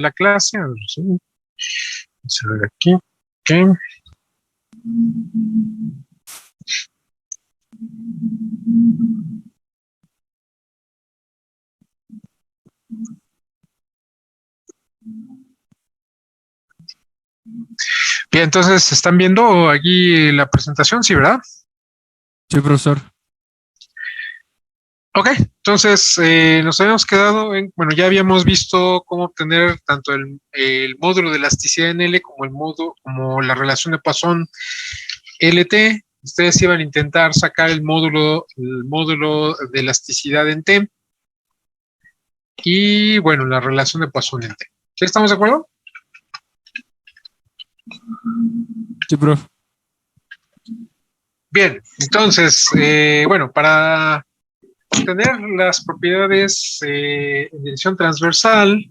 la clase. A ver, sí. Vamos a ver aquí. Ok. Bien, entonces, ¿están viendo aquí la presentación? Sí, ¿verdad? Sí, profesor. Ok, entonces nos habíamos quedado en, bueno, ya habíamos visto cómo obtener tanto el módulo de elasticidad en L como el módulo, como la relación de Poisson LT. Ustedes iban a intentar sacar el módulo de elasticidad en T y, bueno, la relación de Poisson en T. ¿Sí estamos de acuerdo? Sí, profe. Bien, entonces, bueno, para obtener las propiedades en dirección transversal,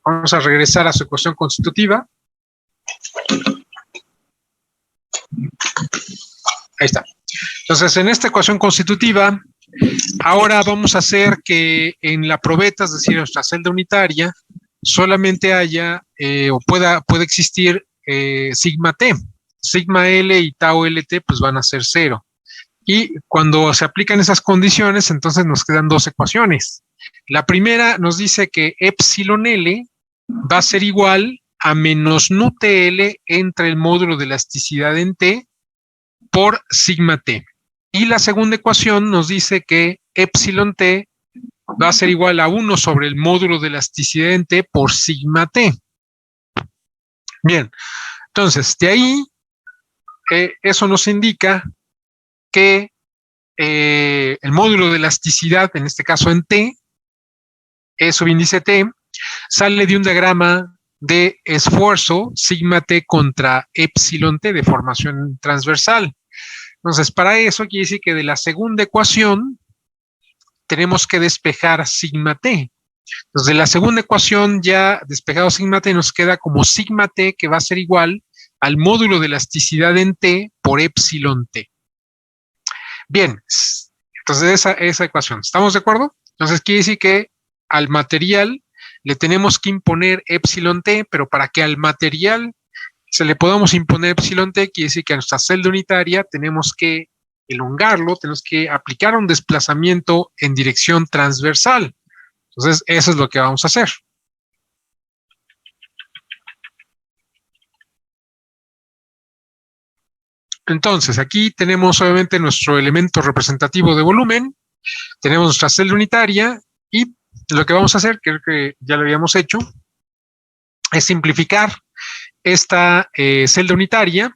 vamos a regresar a su ecuación constitutiva. Ahí está. Entonces, en esta ecuación constitutiva, ahora vamos a hacer que en la probeta, es decir, en nuestra celda unitaria, solamente haya o puede existir sigma t. Sigma L y tau LT pues van a ser 0. Y cuando se aplican esas condiciones, entonces nos quedan dos ecuaciones. La primera nos dice que epsilon L va a ser igual a menos nu TL entre el módulo de elasticidad en T por sigma T. Y la segunda ecuación nos dice que epsilon T va a ser igual a 1 sobre el módulo de elasticidad en T por sigma T. Bien, entonces de ahí eso nos indica que el módulo de elasticidad, en este caso en T, subíndice T, sale de un diagrama de esfuerzo sigma T contra epsilon T de formación transversal. Entonces, para eso quiere decir que de la segunda ecuación tenemos que despejar sigma T. Entonces, de la segunda ecuación ya despejado sigma T nos queda como sigma T que va a ser igual al módulo de elasticidad en T por epsilon T. Bien, entonces esa ecuación, ¿estamos de acuerdo? Entonces quiere decir que al material le tenemos que imponer epsilon T, pero para que al material se le podamos imponer epsilon T, quiere decir que a nuestra celda unitaria tenemos que elongarlo, tenemos que aplicar un desplazamiento en dirección transversal. Entonces, eso es lo que vamos a hacer. Entonces, aquí tenemos obviamente nuestro elemento representativo de volumen, tenemos nuestra celda unitaria y lo que vamos a hacer, creo que ya lo habíamos hecho, es simplificar esta celda unitaria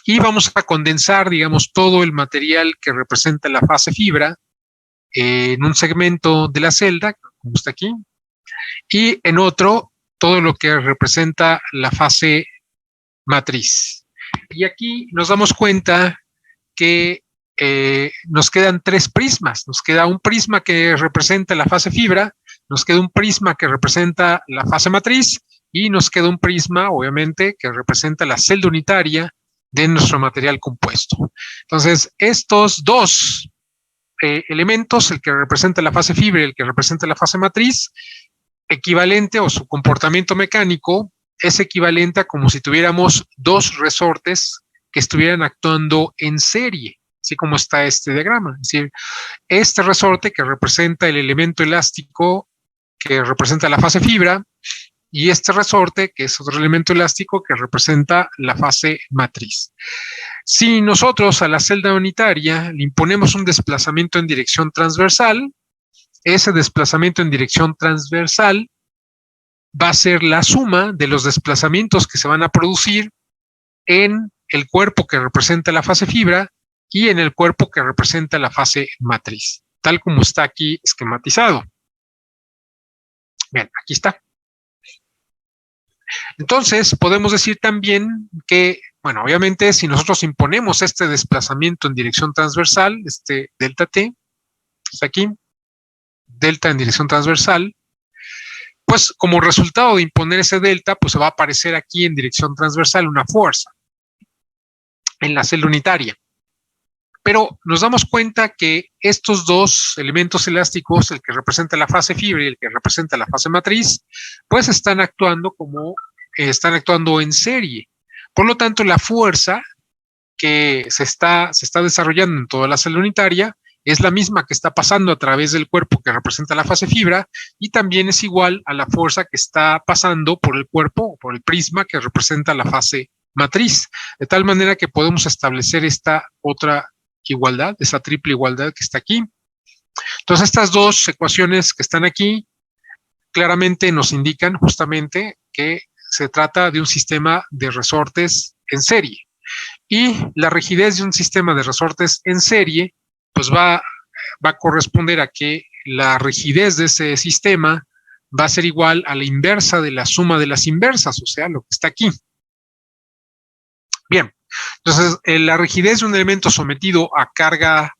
y vamos a condensar, digamos, todo el material que representa la fase fibra en un segmento de la celda, como está aquí, y en otro, todo lo que representa la fase matriz. Y aquí nos damos cuenta que nos quedan tres prismas. Nos queda un prisma que representa la fase fibra, nos queda un prisma que representa la fase matriz y nos queda un prisma, obviamente, que representa la celda unitaria de nuestro material compuesto. Entonces, estos dos elementos, el que representa la fase fibra y el que representa la fase matriz, equivalente o su comportamiento mecánico es equivalente a como si tuviéramos dos resortes que estuvieran actuando en serie, así como está este diagrama. Es decir, este resorte que representa el elemento elástico que representa la fase fibra y este resorte que es otro elemento elástico que representa la fase matriz. Si nosotros a la celda unitaria le imponemos un desplazamiento en dirección transversal, ese desplazamiento en dirección transversal va a ser la suma de los desplazamientos que se van a producir en el cuerpo que representa la fase fibra y en el cuerpo que representa la fase matriz, tal como está aquí esquematizado. Bien, aquí está. Entonces, podemos decir también que, bueno, obviamente, si nosotros imponemos este desplazamiento en dirección transversal, este delta t, está aquí, delta en dirección transversal, pues como resultado de imponer ese delta, pues se va a aparecer aquí en dirección transversal una fuerza en la celda unitaria. Pero nos damos cuenta que estos dos elementos elásticos, el que representa la fase fibra y el que representa la fase matriz, pues están actuando en serie. Por lo tanto, la fuerza que se está desarrollando en toda la célula unitaria es la misma que está pasando a través del cuerpo que representa la fase fibra y también es igual a la fuerza que está pasando por el cuerpo o por el prisma que representa la fase matriz, de tal manera que podemos establecer esta otra igualdad, esa triple igualdad que está aquí. Entonces, estas dos ecuaciones que están aquí claramente nos indican justamente que se trata de un sistema de resortes en serie. Y la rigidez de un sistema de resortes en serie, pues va a corresponder a que la rigidez de ese sistema va a ser igual a la inversa de la suma de las inversas, o sea, lo que está aquí. Bien, entonces la rigidez de un elemento sometido a carga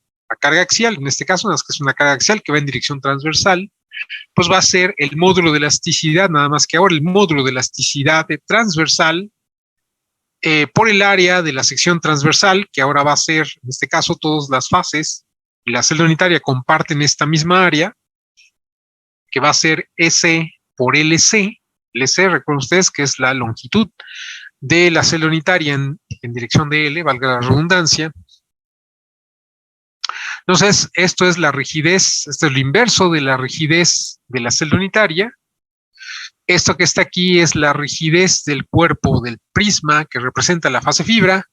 axial, en este caso, que es una carga axial que va en dirección transversal, pues va a ser el módulo de elasticidad, nada más que ahora el módulo de elasticidad transversal por el área de la sección transversal, que ahora va a ser, en este caso, todas las fases y la célula unitaria comparten esta misma área, que va a ser S por LC. LC, recuerden ustedes que es la longitud de la célula unitaria en dirección de L, valga la redundancia. Entonces, esto es la rigidez, esto es lo inverso de la rigidez de la célula unitaria. Esto que está aquí es la rigidez del cuerpo del prisma que representa la fase fibra.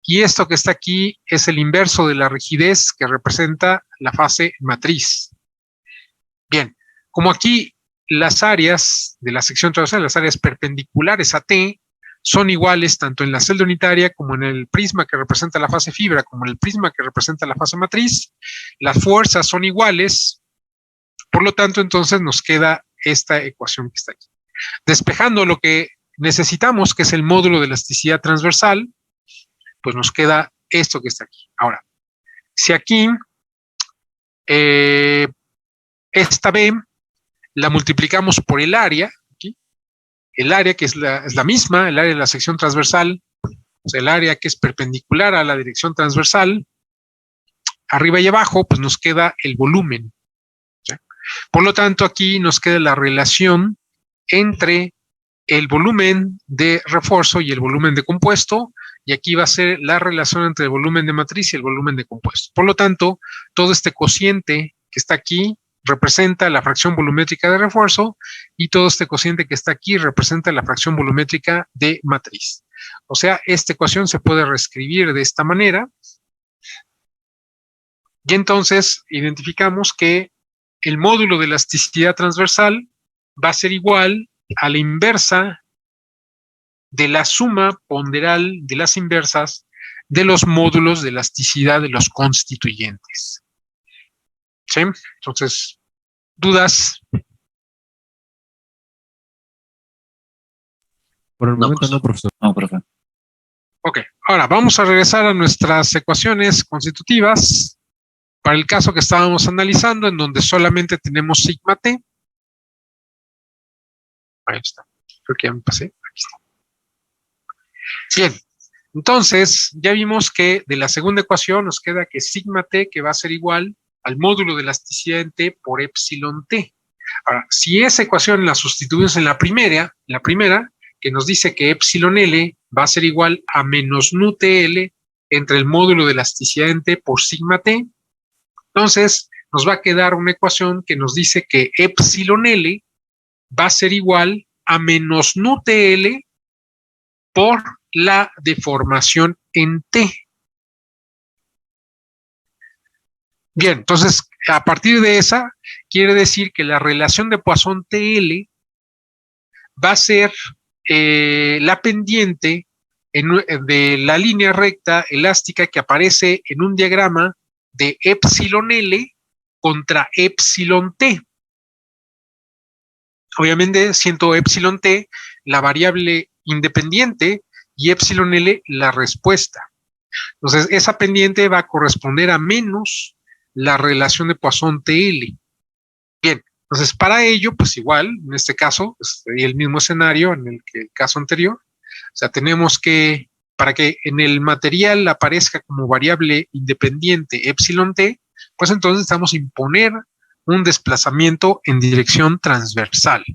Y esto que está aquí es el inverso de la rigidez que representa la fase matriz. Bien, como aquí las áreas de la sección transversal, las áreas perpendiculares a T, son iguales tanto en la célula unitaria como en el prisma que representa la fase fibra, como en el prisma que representa la fase matriz. Las fuerzas son iguales, por lo tanto, entonces nos queda esta ecuación que está aquí. Despejando lo que necesitamos, que es el módulo de elasticidad transversal, pues nos queda esto que está aquí. Ahora, si aquí esta B la multiplicamos por el área, aquí, el área que es la misma, el área de la sección transversal, o sea, el área que es perpendicular a la dirección transversal, arriba y abajo, pues nos queda el volumen. ¿Ya? Por lo tanto, aquí nos queda la relación entre el volumen de refuerzo y el volumen de compuesto, y aquí va a ser la relación entre el volumen de matriz y el volumen de compuesto. Por lo tanto, todo este cociente que está aquí representa la fracción volumétrica de refuerzo y todo este cociente que está aquí representa la fracción volumétrica de matriz. O sea, esta ecuación se puede reescribir de esta manera y entonces identificamos que el módulo de elasticidad transversal va a ser igual a la inversa de la suma ponderal de las inversas de los módulos de elasticidad de los constituyentes. ¿Sí? Entonces, ¿dudas? Por el momento no, profesor. No, profe. Ok, ahora vamos a regresar a nuestras ecuaciones constitutivas para el caso que estábamos analizando, en donde solamente tenemos sigma t. Ahí está. Creo que ya me pasé. Aquí está. Bien, entonces ya vimos que de la segunda ecuación nos queda que sigma t, que va a ser igual al módulo de elasticidad en t por epsilon t. Ahora, si esa ecuación la sustituimos en la primera, que nos dice que epsilon L va a ser igual a menos nu TL entre el módulo de elasticidad en T por sigma T. Entonces, nos va a quedar una ecuación que nos dice que epsilon L va a ser igual a menos nu TL por la deformación en T. Bien, entonces, a partir de esa, quiere decir que la relación de Poisson TL va a ser la pendiente de la línea recta elástica que aparece en un diagrama de epsilon L contra epsilon T. Obviamente, siendo epsilon T la variable independiente y epsilon L la respuesta. Entonces, esa pendiente va a corresponder a menos la relación de Poisson TL. Bien, entonces para ello, pues igual, en este caso, sería el mismo escenario en el caso anterior. O sea, tenemos que para que en el material aparezca como variable independiente epsilon t, pues entonces necesitamos imponer un desplazamiento en dirección transversal.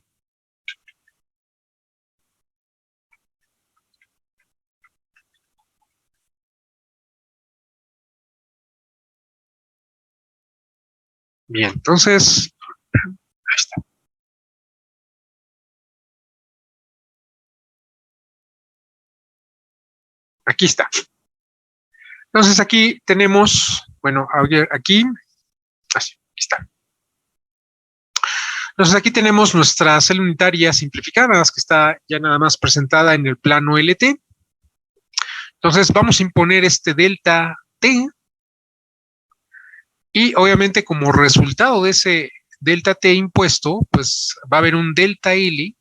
Bien, entonces, ahí está. Aquí está. Entonces aquí tenemos, bueno, aquí, así, aquí está. Entonces aquí tenemos nuestra celda unitaria simplificada, que está ya nada más presentada en el plano LT. Entonces vamos a imponer este delta T y obviamente como resultado de ese delta T impuesto, pues va a haber un delta L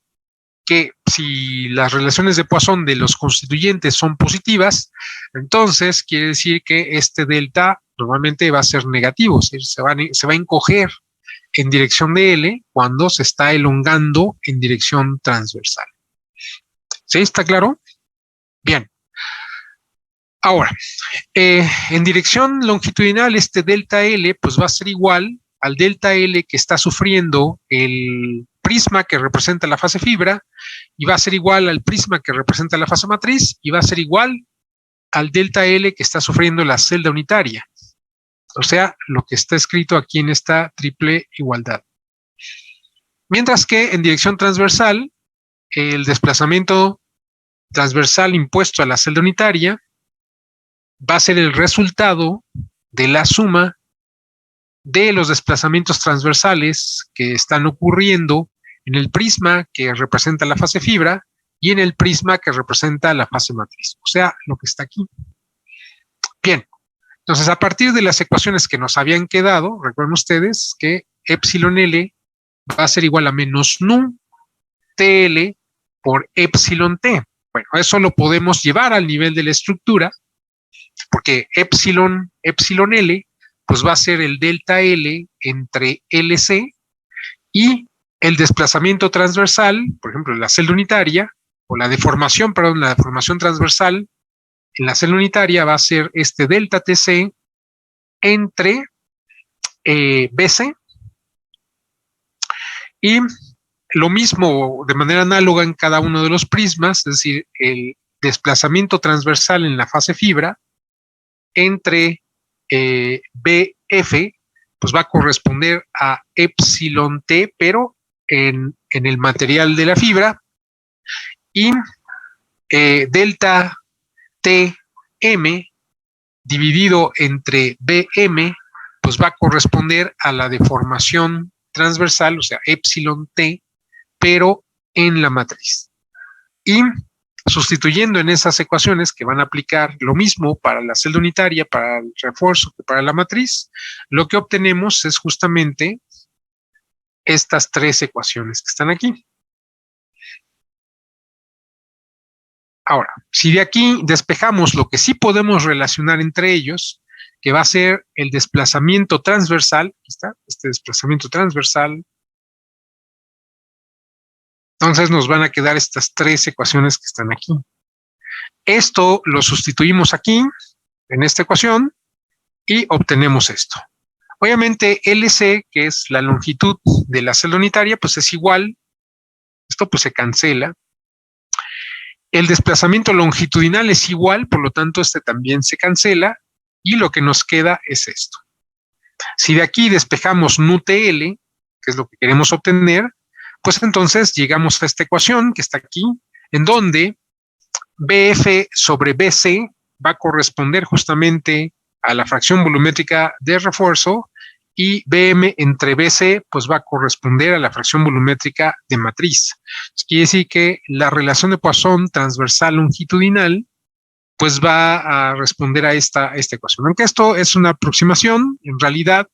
que si las relaciones de Poisson de los constituyentes son positivas, entonces quiere decir que este delta normalmente va a ser negativo, es decir, se va a encoger en dirección de L cuando se está elongando en dirección transversal. ¿Sí? ¿Está claro? Bien. Ahora, en dirección longitudinal, este delta L pues va a ser igual al delta L que está sufriendo el prisma que representa la fase fibra, y va a ser igual al prisma que representa la fase matriz, y va a ser igual al delta L que está sufriendo la celda unitaria. O sea, lo que está escrito aquí en esta triple igualdad. Mientras que en dirección transversal, el desplazamiento transversal impuesto a la celda unitaria va a ser el resultado de la suma de los desplazamientos transversales que están ocurriendo en el prisma que representa la fase fibra y en el prisma que representa la fase matriz, o sea, lo que está aquí. Bien, entonces a partir de las ecuaciones que nos habían quedado, recuerden ustedes que epsilon L va a ser igual a menos nu TL por epsilon T. Bueno, eso lo podemos llevar al nivel de la estructura, porque epsilon L pues va a ser el delta L entre LC y el desplazamiento transversal, por ejemplo, en la celda unitaria, o la deformación transversal en la celda unitaria va a ser este delta TC entre BC, y lo mismo de manera análoga en cada uno de los prismas, es decir, el desplazamiento transversal en la fase fibra entre BF, pues va a corresponder a epsilon T, pero en el material de la fibra, y delta TM dividido entre BM, pues va a corresponder a la deformación transversal, o sea, epsilon T, pero en la matriz. Y sustituyendo en esas ecuaciones que van a aplicar lo mismo para la celda unitaria, para el refuerzo que para la matriz, lo que obtenemos es justamente estas tres ecuaciones que están aquí. Ahora, si de aquí despejamos lo que sí podemos relacionar entre ellos, que va a ser el desplazamiento transversal, aquí está, este desplazamiento transversal, entonces nos van a quedar estas tres ecuaciones que están aquí. Esto lo sustituimos aquí, en esta ecuación, y obtenemos esto. Obviamente LC, que es la longitud de la celda unitaria, pues es igual, esto pues se cancela. El desplazamiento longitudinal es igual, por lo tanto este también se cancela, y lo que nos queda es esto. Si de aquí despejamos nu-TL, que es lo que queremos obtener, pues entonces llegamos a esta ecuación que está aquí, en donde BF sobre BC va a corresponder justamente a la fracción volumétrica de refuerzo, y BM entre BC pues va a corresponder a la fracción volumétrica de matriz. Quiere decir que la relación de Poisson transversal longitudinal pues va a responder a esta ecuación. Aunque esto es una aproximación, en realidad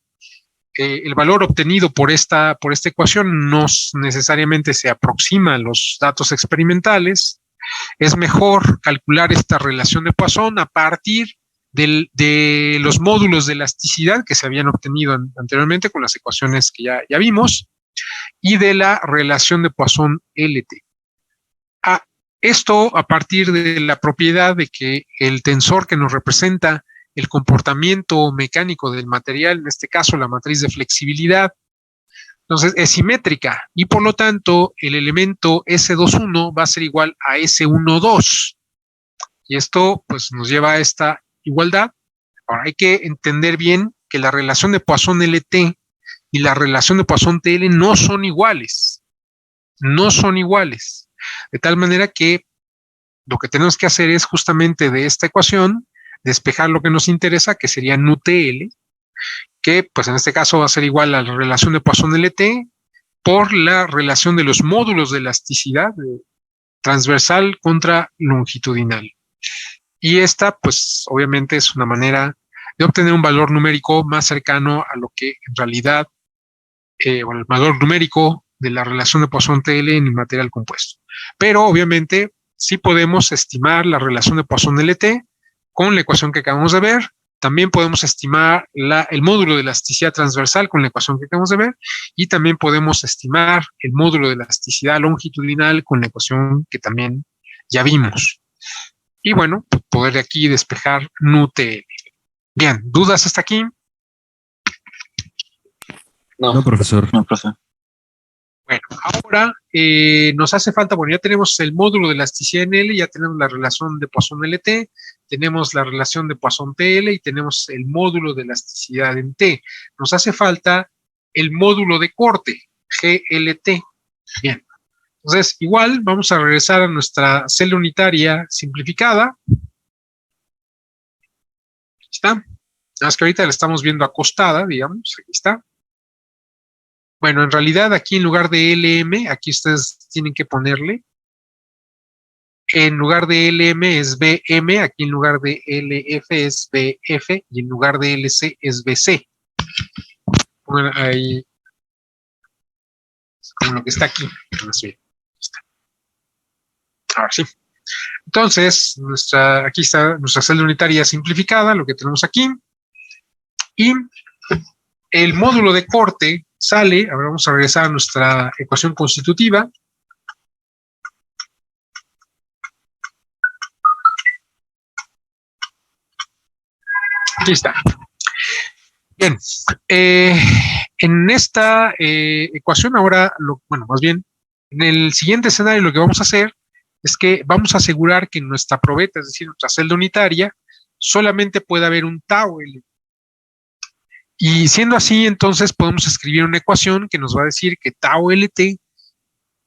el valor obtenido por esta ecuación no necesariamente se aproxima a los datos experimentales. Es mejor calcular esta relación de Poisson a partir de los módulos de elasticidad que se habían obtenido anteriormente con las ecuaciones que ya vimos, y de la relación de Poisson LT. Esto a partir de la propiedad de que el tensor que nos representa el comportamiento mecánico del material, en este caso la matriz de flexibilidad, entonces es simétrica y por lo tanto el elemento S21 va a ser igual a S12. Y esto pues nos lleva a esta igualdad. Ahora hay que entender bien que la relación de Poisson-LT y la relación de Poisson-TL no son iguales. No son iguales. De tal manera que lo que tenemos que hacer es justamente de esta ecuación despejar lo que nos interesa, que sería nu-TL, que pues en este caso va a ser igual a la relación de Poisson-LT por la relación de los módulos de elasticidad transversal contra longitudinal. Y esta, pues obviamente es una manera de obtener un valor numérico más cercano a lo que en realidad, bueno, el valor numérico de la relación de Poisson-TL en el material compuesto. Pero obviamente sí podemos estimar la relación de Poisson-LT con la ecuación que acabamos de ver. También podemos estimar el módulo de elasticidad transversal con la ecuación que acabamos de ver. Y también podemos estimar el módulo de elasticidad longitudinal con la ecuación que también ya vimos. Y bueno, poder de aquí despejar nu-TL. Bien, ¿dudas hasta aquí? No, profesor. No, profe. Bueno, ahora nos hace falta, bueno, ya tenemos el módulo de elasticidad en L, ya tenemos la relación de Poisson-LT, tenemos la relación de Poisson-TL y tenemos el módulo de elasticidad en T. Nos hace falta el módulo de corte, GLT. Bien, entonces igual vamos a regresar a nuestra celda unitaria simplificada. Aquí está. Nada más que ahorita la estamos viendo acostada, digamos, aquí está. Bueno, en realidad aquí en lugar de LM, aquí ustedes tienen que ponerle, en lugar de LM es BM, aquí en lugar de LF es BF y en lugar de LC es BC. Pongan ahí, como lo que está aquí. Ahora sí. Entonces, aquí está nuestra celda unitaria simplificada, lo que tenemos aquí. Y el módulo de corte sale, ahora vamos a regresar a nuestra ecuación constitutiva. Aquí está. Bien, en esta ecuación ahora, bueno, más bien, en el siguiente escenario lo que vamos a hacer es que vamos a asegurar que en nuestra probeta, es decir, nuestra celda unitaria, solamente puede haber un tau L. Y siendo así, entonces podemos escribir una ecuación que nos va a decir que tau LT,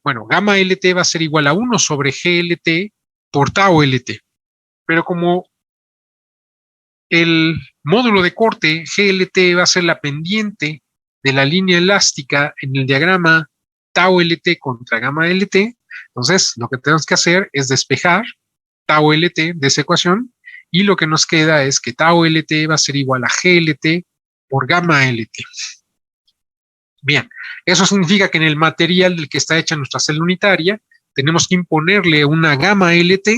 bueno, gamma LT va a ser igual a 1 sobre GLT por tau LT. Pero como el módulo de corte GLT va a ser la pendiente de la línea elástica en el diagrama tau LT contra gamma LT, entonces lo que tenemos que hacer es despejar tau LT de esa ecuación y lo que nos queda es que tau LT va a ser igual a GLT por gamma LT. Bien, eso significa que en el material del que está hecha nuestra celda unitaria tenemos que imponerle una gamma LT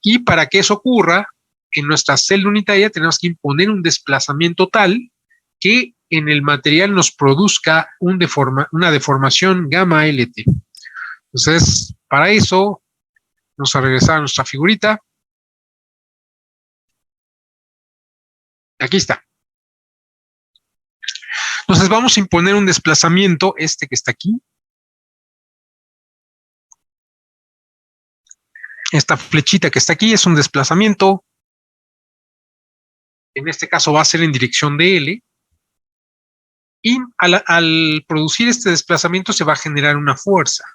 y para que eso ocurra, en nuestra celda unitaria tenemos que imponer un desplazamiento tal que en el material nos produzca una deformación gamma LT. Entonces, para eso, vamos a regresar a nuestra figurita. Aquí está. Entonces, vamos a imponer un desplazamiento, este que está aquí. Esta flechita que está aquí es un desplazamiento. En este caso va a ser en dirección de L. Y al producir este desplazamiento se va a generar una fuerza.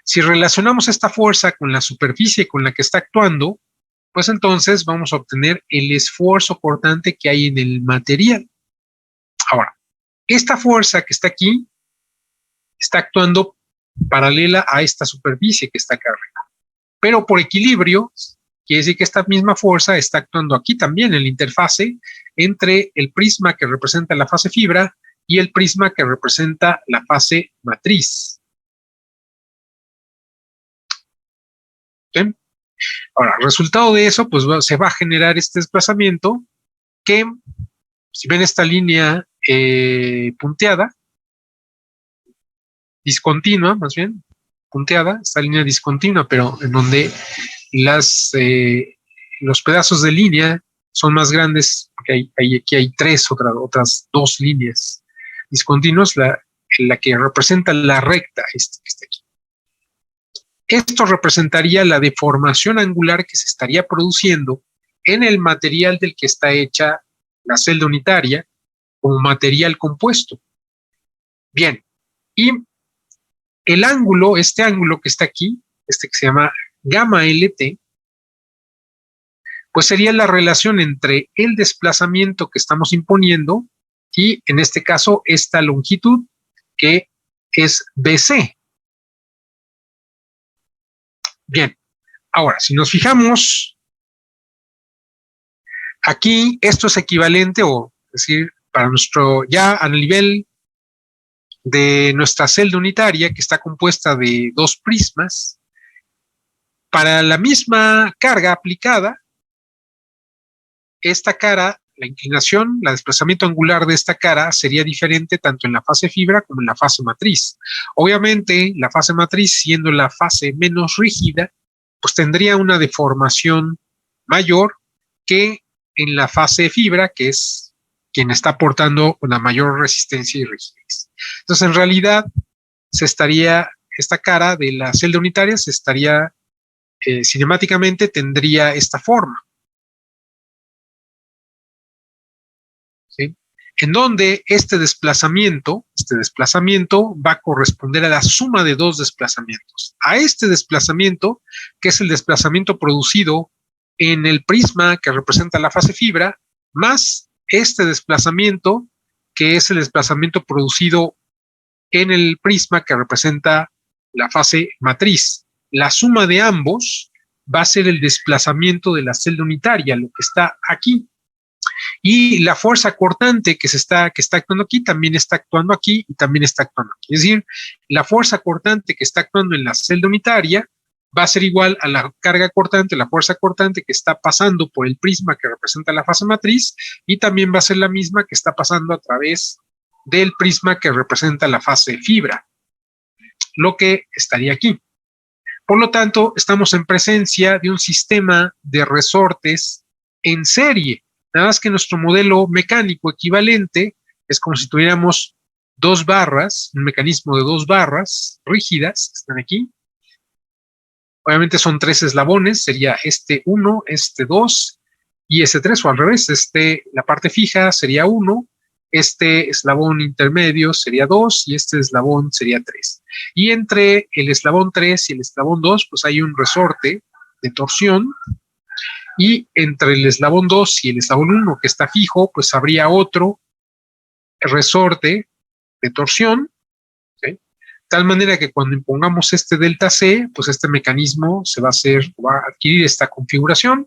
Si relacionamos esta fuerza con la superficie con la que está actuando, pues entonces vamos a obtener el esfuerzo cortante que hay en el material. Ahora, esta fuerza que está aquí está actuando paralela a esta superficie que está acá arriba. Pero por equilibrio, quiere decir que esta misma fuerza está actuando aquí también en la interfase entre el prisma que representa la fase fibra y el prisma que representa la fase matriz. ¿Sí? Ahora, resultado de eso, pues se va a generar este desplazamiento que, si ven esta línea punteada, discontinua más bien, punteada, esta línea discontinua, pero en donde los pedazos de línea son más grandes, porque aquí hay otras dos líneas discontinuas, la que representa la recta, que está aquí. Esto representaría la deformación angular que se estaría produciendo en el material del que está hecha la celda unitaria como material compuesto. Bien, y el ángulo, este ángulo que está aquí, que se llama gamma LT, pues sería la relación entre el desplazamiento que estamos imponiendo y, en este caso, esta longitud que es BC. Bien, ahora, si nos fijamos, aquí esto es equivalente, o es decir, para nuestro, ya a nivel de nuestra celda unitaria, que está compuesta de dos prismas, para la misma carga aplicada, esta cara, la inclinación, el desplazamiento angular de esta cara sería diferente tanto en la fase fibra como en la fase matriz. Obviamente, la fase matriz, siendo la fase menos rígida, pues tendría una deformación mayor que en la fase fibra, que es quien está aportando una mayor resistencia y rigidez. Entonces, en realidad, esta cara de la celda unitaria cinemáticamente tendría esta forma. ¿Sí? En donde este desplazamiento va a corresponder a la suma de dos desplazamientos. A este desplazamiento, que es el desplazamiento producido en el prisma que representa la fase fibra, más este desplazamiento, que es el desplazamiento producido en el prisma que representa la fase matriz. La suma de ambos va a ser el desplazamiento de la celda unitaria, lo que está aquí. Y la fuerza cortante que está actuando aquí también está actuando aquí y también está actuando aquí. Es decir, la fuerza cortante que está actuando en la celda unitaria va a ser igual a la carga cortante, la fuerza cortante que está pasando por el prisma que representa la fase matriz, y también va a ser la misma que está pasando a través del prisma que representa la fase fibra, lo que estaría aquí. Por lo tanto, estamos en presencia de un sistema de resortes en serie. Nada más que nuestro modelo mecánico equivalente es como si tuviéramos dos barras, un mecanismo de dos barras rígidas, que están aquí. Obviamente son tres eslabones, sería este 1, este 2 y este 3, o al revés, la parte fija sería 1, este eslabón intermedio sería 2 y este eslabón sería 3. Y entre el eslabón 3 y el eslabón 2, pues hay un resorte de torsión, y entre el eslabón 2 y el eslabón 1 que está fijo, pues habría otro resorte de torsión, ¿sí? Tal manera que cuando impongamos este delta C, pues este mecanismo va a adquirir esta configuración.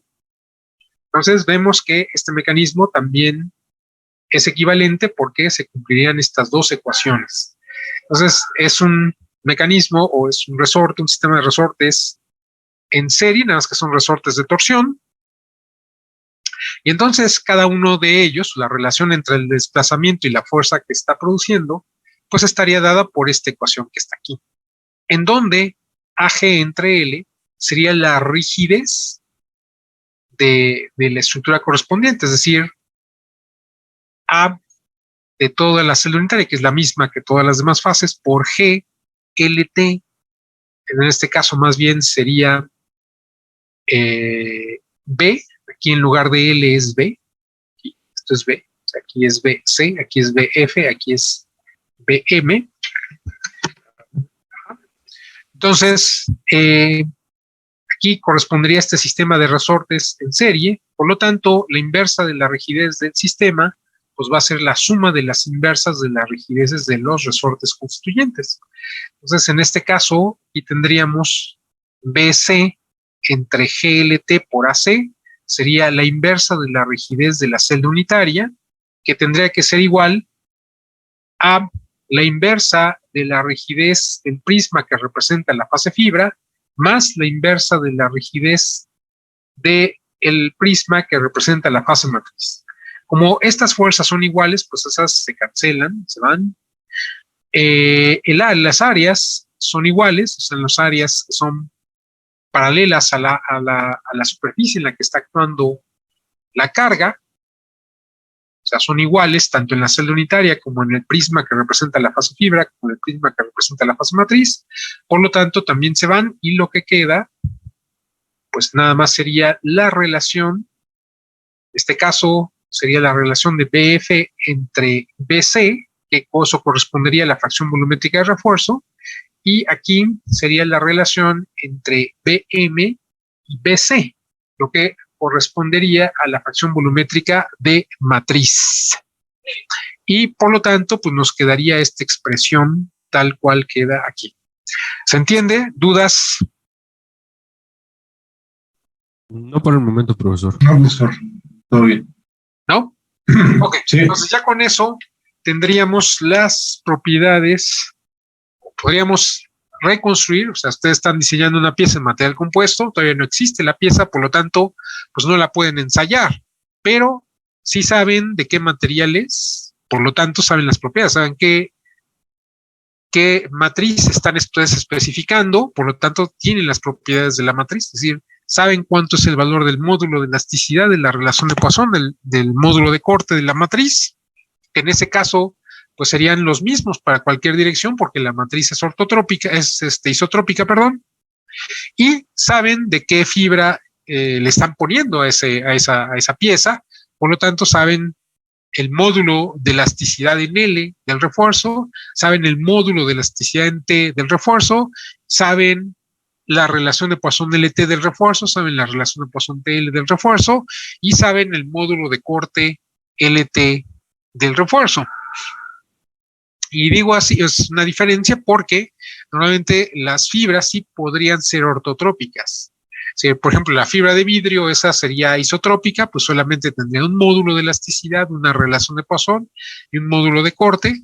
Entonces vemos que este mecanismo también es equivalente porque se cumplirían estas dos ecuaciones. Entonces es un mecanismo o es un resorte, un sistema de resortes en serie, nada más que son resortes de torsión. Y entonces cada uno de ellos, la relación entre el desplazamiento y la fuerza que está produciendo, pues estaría dada por esta ecuación que está aquí, en donde AG entre L sería la rigidez de la estructura correspondiente, es decir, A de toda la celda unitaria, que es la misma que todas las demás fases, por G, LT, en este caso más bien sería B, aquí en lugar de L es B, aquí, esto es B, aquí es BC, aquí es BF, aquí es BM. Entonces, aquí correspondería a este sistema de resortes en serie, por lo tanto, la inversa de la rigidez del sistema pues va a ser la suma de las inversas de las rigideces de los resortes constituyentes. Entonces, en este caso, aquí tendríamos BC entre GLT por AC, sería la inversa de la rigidez de la celda unitaria, que tendría que ser igual a la inversa de la rigidez del prisma que representa la fase fibra, más la inversa de la rigidez del prisma que representa la fase matriz. Como estas fuerzas son iguales, pues esas se cancelan, se van. Las áreas son iguales, o sea, en las áreas son paralelas a la superficie en la que está actuando la carga, o sea, son iguales tanto en la celda unitaria como en el prisma que representa la fase fibra, como en el prisma que representa la fase matriz. Por lo tanto, también se van y lo que queda, pues nada más sería la relación, en este caso sería la relación de BF entre BC, que eso correspondería a la fracción volumétrica de refuerzo, y aquí sería la relación entre BM y BC, lo que correspondería a la fracción volumétrica de matriz. Y por lo tanto, pues nos quedaría esta expresión tal cual queda aquí. ¿Se entiende? ¿Dudas? No por el momento, profesor. No, profesor. Todo bien. ¿No? Ok, sí. Entonces ya con eso tendríamos las propiedades, podríamos reconstruir, o sea, ustedes están diseñando una pieza en material compuesto, todavía no existe la pieza, por lo tanto, pues no la pueden ensayar, pero sí saben de qué material es, por lo tanto saben las propiedades, saben qué matriz están ustedes especificando, por lo tanto tienen las propiedades de la matriz, es decir, saben cuánto es el valor del módulo de elasticidad de la relación de Poisson, del módulo de corte de la matriz, que en ese caso pues serían los mismos para cualquier dirección, porque la matriz es ortotrópica, es isotrópica, perdón, y saben de qué fibra le están poniendo a esa pieza, por lo tanto saben el módulo de elasticidad en L del refuerzo, saben el módulo de elasticidad en T del refuerzo, saben la relación de Poisson LT del refuerzo, saben la relación de Poisson TL del refuerzo y saben el módulo de corte LT del refuerzo. Y digo así, es una diferencia porque normalmente las fibras sí podrían ser ortotrópicas. Si, por ejemplo, la fibra de vidrio, esa sería isotrópica, pues solamente tendría un módulo de elasticidad, una relación de Poisson y un módulo de corte.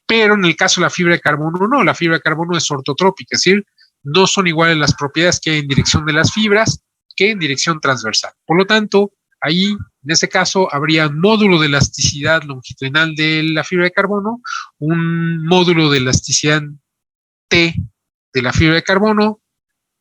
Pero en el caso de la fibra de carbono, no, la fibra de carbono es ortotrópica, es decir, no son iguales las propiedades que hay en dirección de las fibras que en dirección transversal. Por lo tanto, ahí, en ese caso, habría un módulo de elasticidad longitudinal de la fibra de carbono, un módulo de elasticidad T de la fibra de carbono,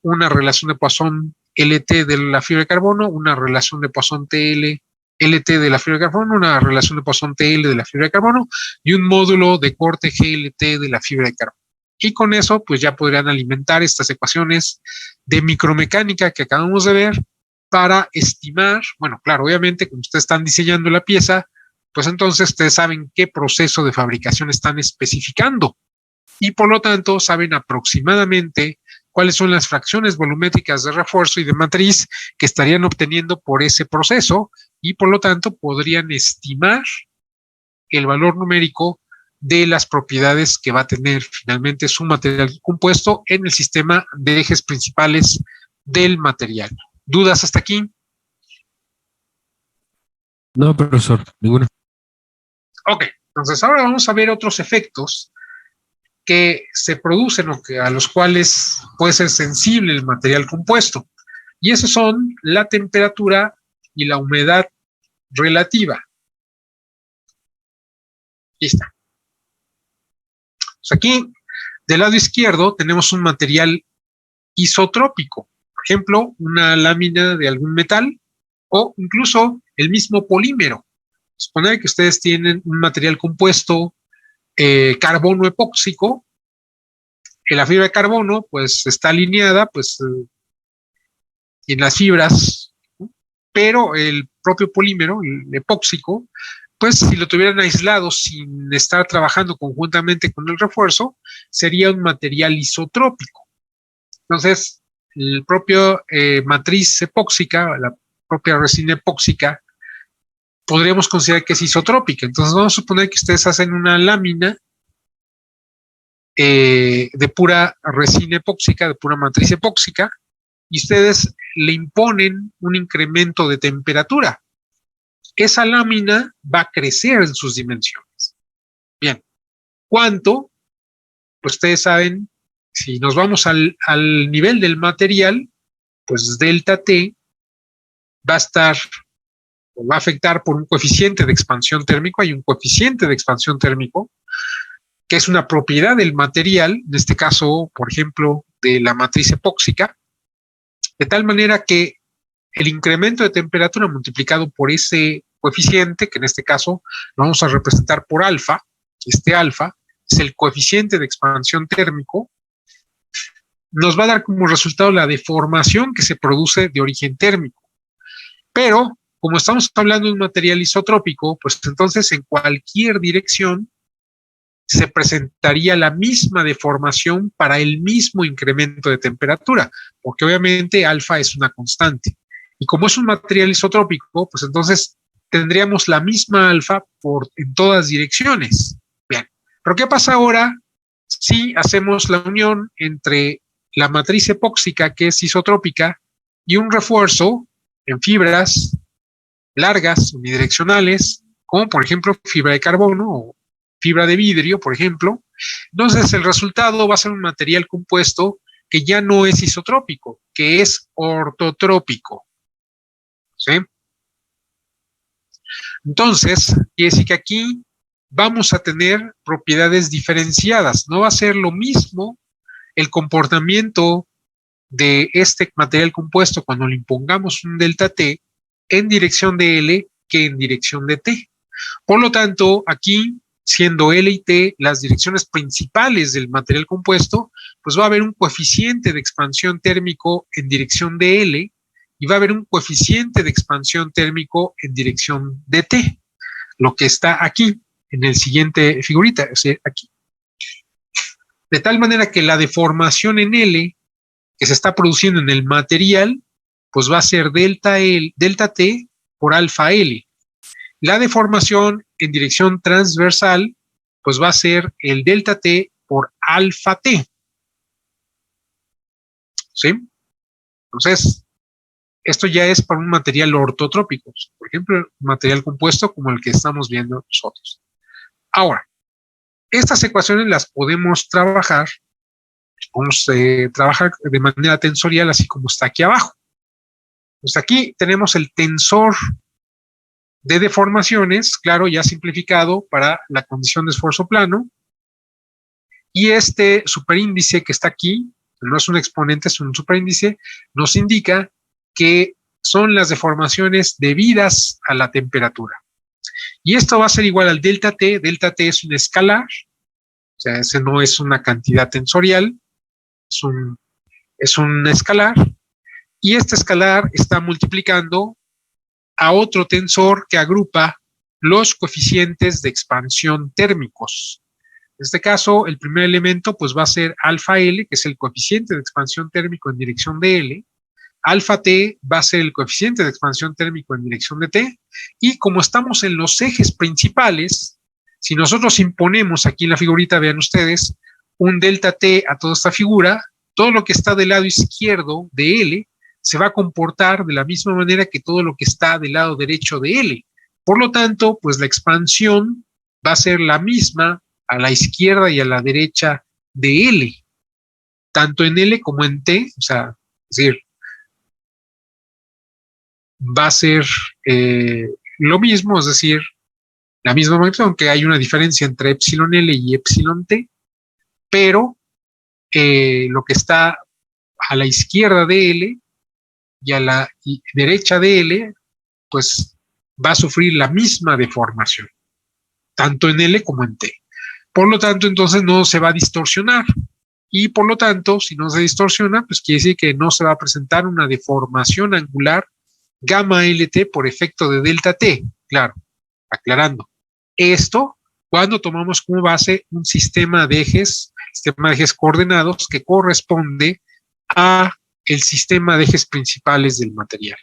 una relación de Poisson LT de la fibra de carbono, una relación de Poisson TL LT de la fibra de carbono, una relación de Poisson TL de la fibra de carbono y un módulo de corte GLT de la fibra de carbono. Y con eso, pues ya podrían alimentar estas ecuaciones de micromecánica que acabamos de ver para estimar, bueno, claro, obviamente, como ustedes están diseñando la pieza, pues entonces ustedes saben qué proceso de fabricación están especificando y por lo tanto saben aproximadamente cuáles son las fracciones volumétricas de refuerzo y de matriz que estarían obteniendo por ese proceso y por lo tanto podrían estimar el valor numérico de las propiedades que va a tener finalmente su material compuesto en el sistema de ejes principales del material. ¿Dudas hasta aquí? No, profesor, ninguna. Ok, entonces ahora vamos a ver otros efectos que se producen o que a los cuales puede ser sensible el material compuesto. Y esos son la temperatura y la humedad relativa. Aquí está. Pues aquí, del lado izquierdo, tenemos un material isotrópico. Por ejemplo, una lámina de algún metal o incluso el mismo polímero. Suponer que ustedes tienen un material compuesto carbono epóxico. La fibra de carbono, pues, está alineada, pues, en las fibras, ¿no? Pero el propio polímero, el epóxico, pues, si lo tuvieran aislado sin estar trabajando conjuntamente con el refuerzo, sería un material isotrópico. Entonces, el propio matriz epóxica, la propia resina epóxica, podríamos considerar que es isotrópica. Entonces, vamos a suponer que ustedes hacen una lámina de pura resina epóxica, de pura matriz epóxica, y ustedes le imponen un incremento de temperatura. Esa lámina va a crecer en sus dimensiones. Bien, ¿cuánto? Pues ustedes saben, si nos vamos al nivel del material, pues delta T va a estar, o va a afectar por un coeficiente de expansión térmico, hay un coeficiente de expansión térmico, que es una propiedad del material, en este caso, por ejemplo, de la matriz epóxica, de tal manera que el incremento de temperatura multiplicado por ese coeficiente, que en este caso lo vamos a representar por alfa, este alfa es el coeficiente de expansión térmico, nos va a dar como resultado la deformación que se produce de origen térmico. Pero, como estamos hablando de un material isotrópico, pues entonces en cualquier dirección se presentaría la misma deformación para el mismo incremento de temperatura, porque obviamente alfa es una constante. Y como es un material isotrópico, pues entonces tendríamos la misma alfa en todas direcciones. Bien, pero ¿qué pasa ahora si hacemos la unión entre la matriz epóxica, que es isotrópica, y un refuerzo en fibras largas, unidireccionales, como por ejemplo fibra de carbono o fibra de vidrio, por ejemplo? Entonces el resultado va a ser un material compuesto que ya no es isotrópico, que es ortotrópico. ¿Sí? Entonces, quiere decir que aquí vamos a tener propiedades diferenciadas. No va a ser lo mismo el comportamiento de este material compuesto cuando le impongamos un delta T en dirección de L que en dirección de T. Por lo tanto, aquí, siendo L y T las direcciones principales del material compuesto, pues va a haber un coeficiente de expansión térmico en dirección de L y va a haber un coeficiente de expansión térmico en dirección de T, lo que está aquí, en el siguiente figurita, o sea, aquí. De tal manera que la deformación en L que se está produciendo en el material, pues va a ser delta T por alfa L. La deformación en dirección transversal, pues va a ser el delta T por alfa T. ¿Sí? Entonces, esto ya es para un material ortotrópico, por ejemplo, un material compuesto como el que estamos viendo nosotros. Ahora, estas ecuaciones las podemos trabajar, vamos a trabajar de manera tensorial, así como está aquí abajo. Pues aquí tenemos el tensor de deformaciones, claro, ya simplificado para la condición de esfuerzo plano, y este superíndice que está aquí, no es un exponente, es un superíndice, nos indica que son las deformaciones debidas a la temperatura. Y esto va a ser igual al delta T es un escalar, o sea, ese no es una cantidad tensorial, es un escalar, y este escalar está multiplicando a otro tensor que agrupa los coeficientes de expansión térmicos. En este caso, el primer elemento pues va a ser alfa L, que es el coeficiente de expansión térmico en dirección de L. Alfa T va a ser el coeficiente de expansión térmico en dirección de T. Y como estamos en los ejes principales, si nosotros imponemos aquí en la figurita, vean ustedes, un delta T a toda esta figura, todo lo que está del lado izquierdo de L se va a comportar de la misma manera que todo lo que está del lado derecho de L. Por lo tanto, pues la expansión va a ser la misma a la izquierda y a la derecha de L, tanto en L como en T, o sea, es decir, va a ser lo mismo, es decir, la misma magnitud, aunque hay una diferencia entre epsilon L y epsilon T, pero lo que está a la izquierda de L y a la derecha de L, pues va a sufrir la misma deformación, tanto en L como en T. Por lo tanto, entonces no se va a distorsionar. Y por lo tanto, si no se distorsiona, pues quiere decir que no se va a presentar una deformación angular gamma LT por efecto de delta T. Claro, aclarando. Esto cuando tomamos como base un sistema de ejes coordenados que corresponde a el sistema de ejes principales del material.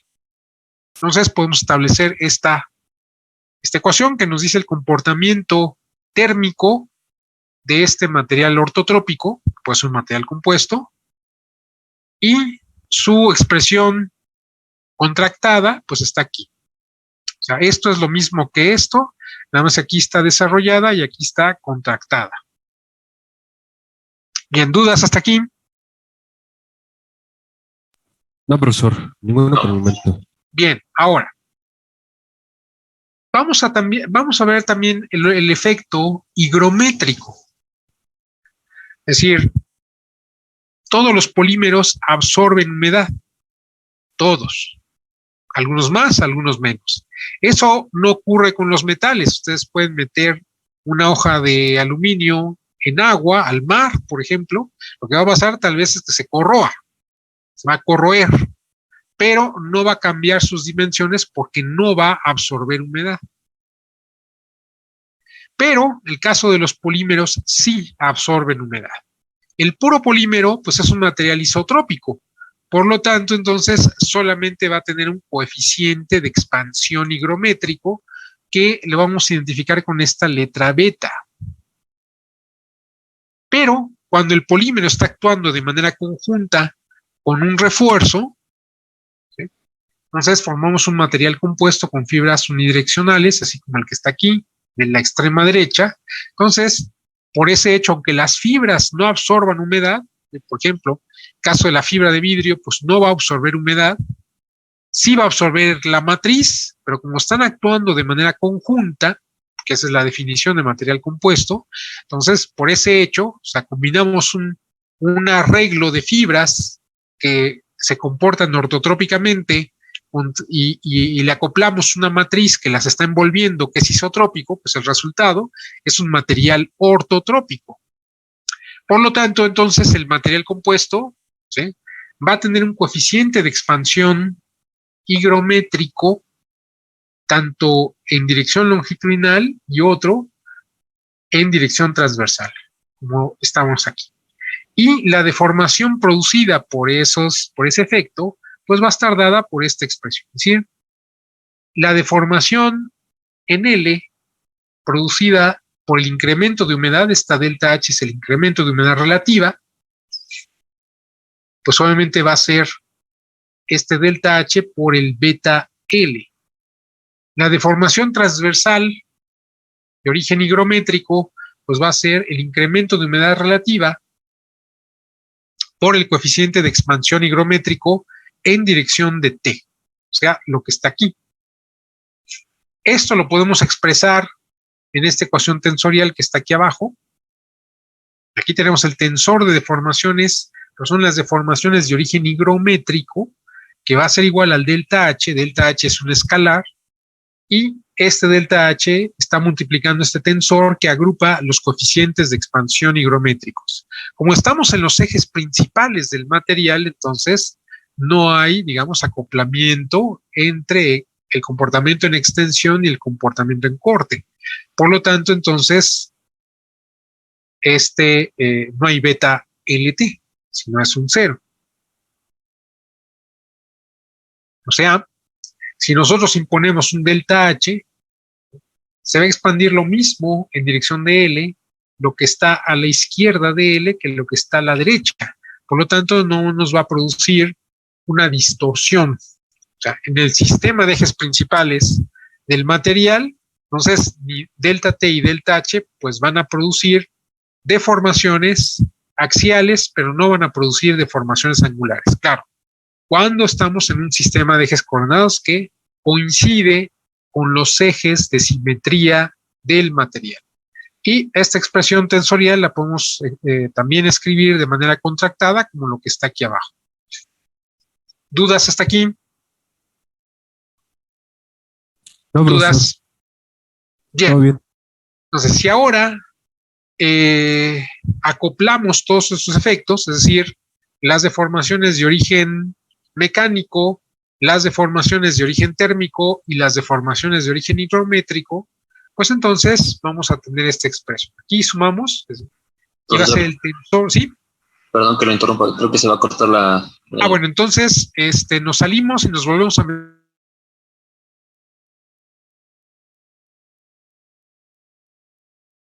Entonces podemos establecer esta ecuación que nos dice el comportamiento térmico de este material ortotrópico, pues un material compuesto, y su expresión contractada, pues está aquí. O sea, esto es lo mismo que esto, nada más aquí está desarrollada y aquí está contractada. Bien, ¿dudas hasta aquí? No, profesor, ninguno por el momento. Bien, ahora, vamos a ver también el efecto higrométrico. Es decir, todos los polímeros absorben humedad, todos, algunos más, algunos menos. Eso no ocurre con los metales. Ustedes pueden meter una hoja de aluminio en agua, al mar, por ejemplo. Lo que va a pasar tal vez es que se corroa, se va a corroer, pero no va a cambiar sus dimensiones porque no va a absorber humedad. Pero el caso de los polímeros sí absorben humedad. El puro polímero, pues es un material isotrópico. Por lo tanto, entonces, solamente va a tener un coeficiente de expansión higrométrico que le vamos a identificar con esta letra beta. Pero cuando el polímero está actuando de manera conjunta con un refuerzo, ¿sí? Entonces formamos un material compuesto con fibras unidireccionales, así como el que está aquí, en la extrema derecha. Entonces, por ese hecho, aunque las fibras no absorban humedad, por ejemplo, caso de la fibra de vidrio, pues no va a absorber humedad, sí va a absorber la matriz, pero como están actuando de manera conjunta, que esa es la definición de material compuesto, entonces por ese hecho, o sea, combinamos un arreglo de fibras que se comportan ortotrópicamente y le acoplamos una matriz que las está envolviendo, que es isotrópico, pues el resultado es un material ortotrópico. Por lo tanto, entonces, el material compuesto, ¿sí?, va a tener un coeficiente de expansión higrométrico tanto en dirección longitudinal y otro en dirección transversal, como estamos aquí. Y la deformación producida por ese efecto, pues va a estar dada por esta expresión. Es decir, la deformación en L producida por el incremento de humedad, esta delta H es el incremento de humedad relativa, pues obviamente va a ser este delta H por el beta L. La deformación transversal de origen higrométrico, pues va a ser el incremento de humedad relativa por el coeficiente de expansión higrométrico en dirección de T, o sea, lo que está aquí. Esto lo podemos expresar en esta ecuación tensorial que está aquí abajo. Aquí tenemos el tensor de deformaciones, pero son las deformaciones de origen higrométrico, que va a ser igual al delta H. Delta H es un escalar, y este delta H está multiplicando este tensor que agrupa los coeficientes de expansión higrométricos. Como estamos en los ejes principales del material, entonces no hay, digamos, acoplamiento entre el comportamiento en extensión y el comportamiento en corte. Por lo tanto, entonces, no hay beta LT, sino es un 0. O sea, si nosotros imponemos un delta H, se va a expandir lo mismo en dirección de L, lo que está a la izquierda de L que lo que está a la derecha. Por lo tanto, no nos va a producir una distorsión. O sea, en el sistema de ejes principales del material, entonces, ni delta T y delta H, pues van a producir deformaciones axiales, pero no van a producir deformaciones angulares. Claro, cuando estamos en un sistema de ejes coordenados que coincide con los ejes de simetría del material. Y esta expresión tensorial la podemos también escribir de manera contractada, como lo que está aquí abajo. ¿Dudas hasta aquí? No, ¿Dudas? Bien. Todo bien. Entonces, si ahora acoplamos todos estos efectos, es decir, las deformaciones de origen mecánico, las deformaciones de origen térmico y las deformaciones de origen higrométrico, pues entonces vamos a tener esta expresión. Aquí sumamos, que va a ser el tensor, ¿sí? Perdón que lo interrumpa, creo que se va a cortar la... Bueno, entonces nos salimos y nos volvemos a